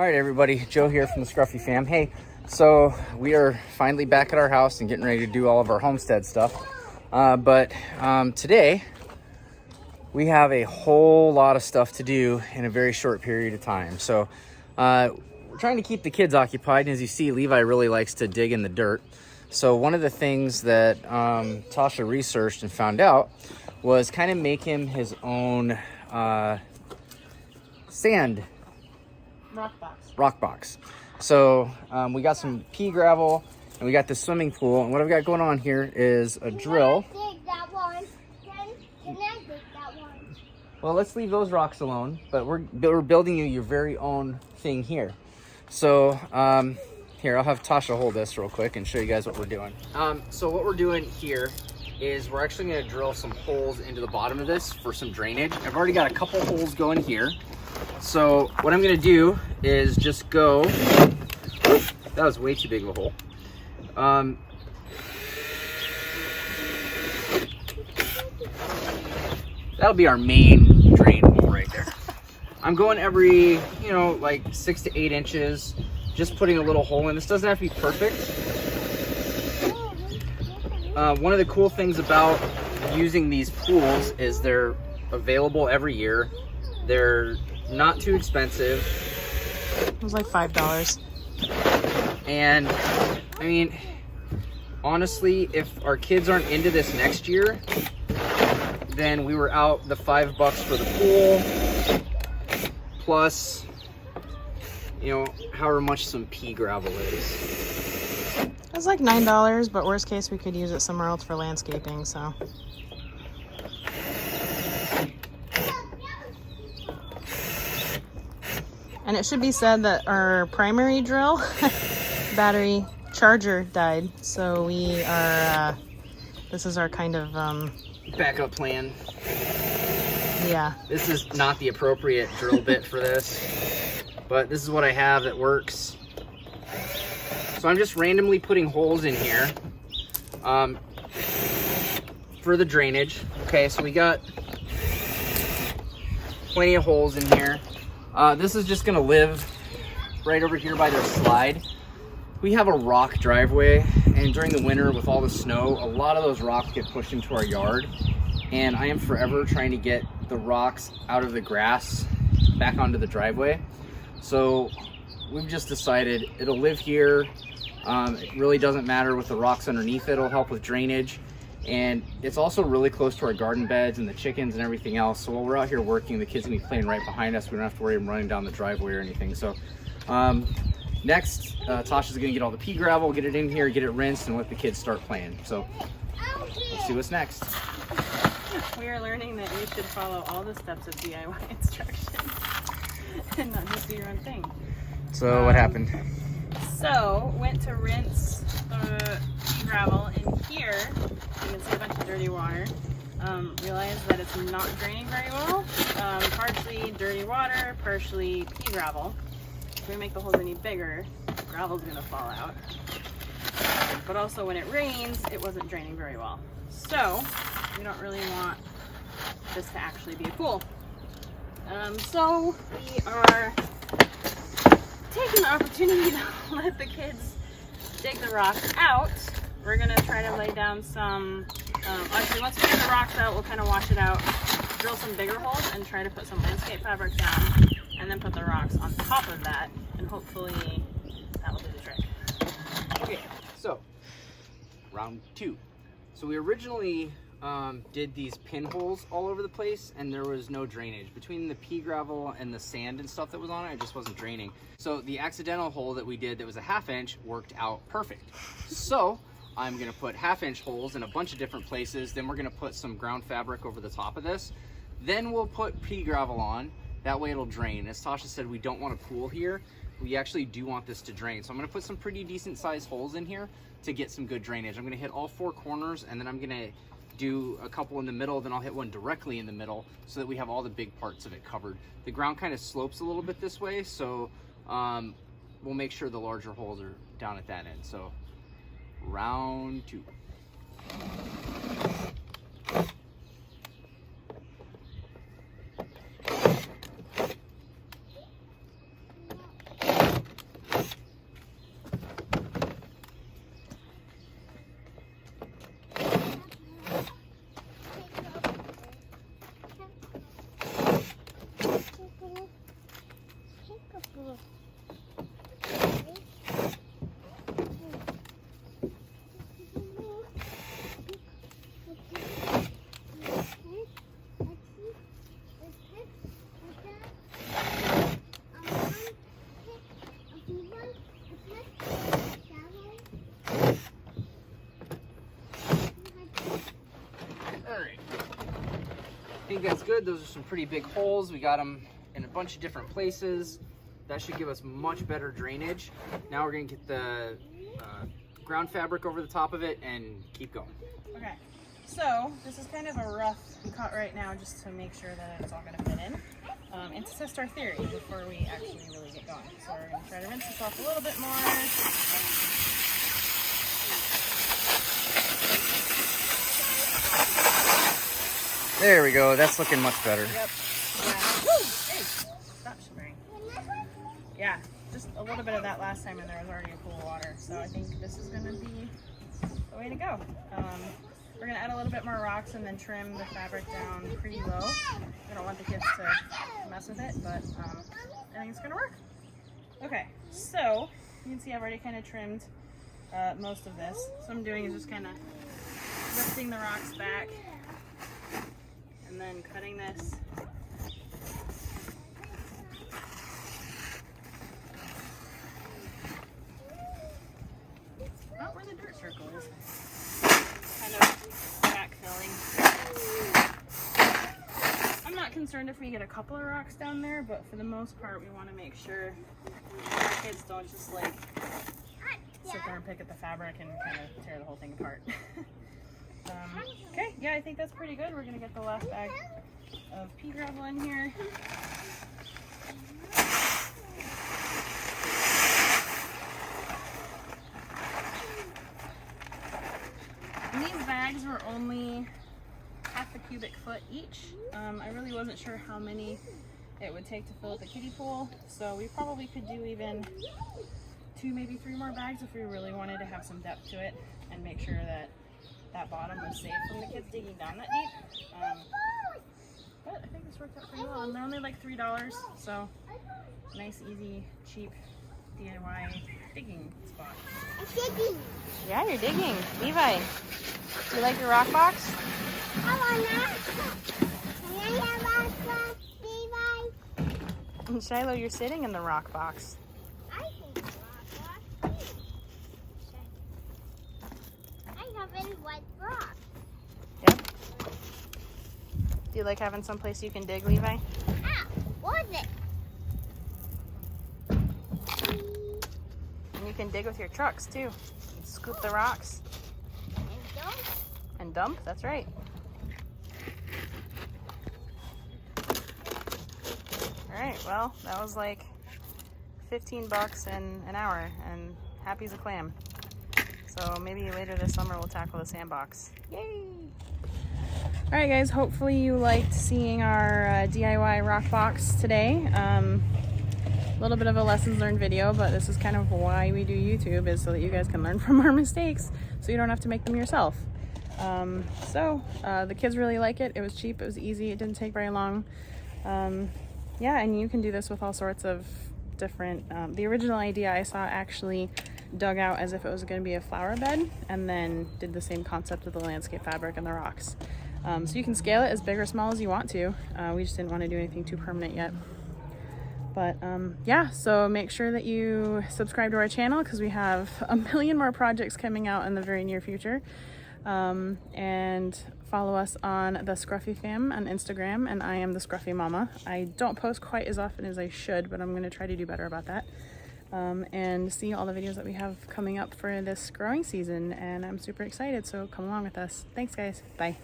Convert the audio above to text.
All right, everybody, Joe here from the Scruffy Fam. Hey, so we are finally back at our house and getting ready to do all of our homestead stuff. But today we have a whole lot of stuff to do in a very short period of time. So we're trying to keep the kids occupied. And as you see, Levi really likes to dig in the dirt. So one of the things that Tasha researched and found out was kind of make him his own sand rock box. So we got some pea gravel and we got the swimming pool, and what I've got going on here is a drill. Can I dig that one? Can I dig that one? Well, let's leave those rocks alone, but we're building you your very own thing here. So here, I'll have Tasha hold this real quick and show you guys what we're doing. So what we're doing here is we're actually going to drill some holes into the bottom of this for some drainage. I've already got a couple holes going here. So what I'm going to do is just go, that was way too big of a hole. That'll be our main drain hole right there. I'm going every, like 6 to 8 inches, just putting a little hole in. This doesn't have to be perfect. One of the cool things about using these pools is they're available every year. They're not too expensive. It was like $5. And I mean, honestly, if our kids aren't into this next year, then we were out the $5 for the pool, plus, however much some pea gravel is. It was like $9, but worst case, we could use it somewhere else for landscaping, so. And it should be said that our primary drill battery charger died, so we are, this is our kind of, backup plan. Yeah. This is not the appropriate drill bit for this, but this is what I have that works. So I'm just randomly putting holes in here for the drainage. Okay, so we got plenty of holes in here. This is just gonna live right over here by their slide. We have a rock driveway, and during the winter with all the snow, a lot of those rocks get pushed into our yard, and I am forever trying to get the rocks out of the grass back onto the driveway. So we've just decided it'll live here. It really doesn't matter with the rocks underneath it. It'll help with drainage, and it's also really close to our garden beds and the chickens and everything else. So while we're out here working, the kids can be playing right behind us. We don't have to worry about running down the driveway or anything. So next, Tasha's gonna get all the pea gravel, get it in here, get it rinsed, and let the kids start playing. So let's see what's next. We are learning that you should follow all the steps of DIY instructions and not just do your own thing. So what happened? So, went to rinse the pea gravel in here. You can see a bunch of dirty water. Realized that it's not draining very well. Partially dirty water, partially pea gravel. If we make the holes any bigger, gravel's gonna fall out. But also when it rains, it wasn't draining very well. So, we don't really want this to actually be a pool. So, we are taking the opportunity to let the kids dig the rocks out. We're gonna try to lay down some, actually once we get the rocks out, we'll kind of wash it out, drill some bigger holes and try to put some landscape fabric down, and then put the rocks on top of that, and hopefully that will do the trick. Okay, so round 2. So we originally did these pinholes all over the place, and there was no drainage between the pea gravel and the sand and stuff that was on it. It just wasn't draining. So the accidental hole that we did that was a 1/2 inch worked out perfect. So I'm gonna put 1/2 inch holes in a bunch of different places. Then we're gonna put some ground fabric over the top of this. Then we'll put pea gravel on. That way it'll drain. As Tasha said, we don't want a pool here. We actually do want this to drain. So I'm gonna put some pretty decent sized holes in here to get some good drainage. I'm gonna hit all 4 corners, and then I'm gonna do a couple in the middle, then I'll hit one directly in the middle so that we have all the big parts of it covered. The ground kind of slopes a little bit this way, so we'll make sure the larger holes are down at that end. So round 2. think that's good. Those are some pretty big holes. We got them in a bunch of different places. That should give us much better drainage. Now we're gonna get the ground fabric over the top of it and keep going. Okay, so this is kind of a rough cut right now just to make sure that it's all gonna fit in. And to test our theory before we actually really get going. So we're gonna try to rinse this off a little bit more. There we go. That's looking much better. Yep. Yeah. Woo! Hey, stop shivering. Yeah, just a little bit of that last time and there was already a pool of water. So I think this is gonna be the way to go. We're gonna add a little bit more rocks and then trim the fabric down pretty low. We don't want the kids to mess with it, but I think it's gonna work. Okay, so you can see I've already kind of trimmed most of this. So what I'm doing is just kind of lifting the rocks back and then cutting this. Not where the dirt circle is. Kind of backfilling. I'm not concerned if we get a couple of rocks down there, but for the most part, we want to make sure our kids don't just like sit there and pick at the fabric and kind of tear the whole thing apart. Okay, yeah, I think that's pretty good. We're gonna get the last bag of pea gravel in here. And these bags were only half a cubic foot each. I really wasn't sure how many it would take to fill up the kiddie pool, so we probably could do even 2, maybe 3 more bags if we really wanted to have some depth to it and make sure that that bottom was safe from the kids digging down that deep. But I think this worked out pretty well, and they're only like $3, so nice, easy, cheap DIY digging spot. I'm digging. Yeah, you're digging. Levi, do you like your rock box? I want that. Can I have rock box, Levi? And Shiloh, you're sitting in the rock box. I think rock box. I have a white rock. Yep. Do you like having some place you can dig, Levi? Ah, what is it? And you can dig with your trucks too. Scoop the rocks. And dump, that's right. Alright, well, that was like $15 in an hour, and happy as a clam. So maybe later this summer we'll tackle the sandbox. Yay! Alright guys, hopefully you liked seeing our DIY rock box today. A little bit of a lessons learned video, but this is kind of why we do YouTube, is so that you guys can learn from our mistakes so you don't have to make them yourself. The kids really like it. It was cheap, it was easy, it didn't take very long. Yeah, and you can do this with all sorts of different, the original idea I saw actually dug out as if it was going to be a flower bed, and then did the same concept with the landscape fabric and the rocks. So you can scale it as big or small as you want to. We just didn't want to do anything too permanent yet. But yeah, so make sure that you subscribe to our channel because we have a million more projects coming out in the very near future. And follow us on thescruffyfam on Instagram, and I am the Scruffy Mama. I don't post quite as often as I should, but I'm going to try to do better about that. And see all the videos that we have coming up for this growing season, and I'm super excited, so come along with us. Thanks guys, bye.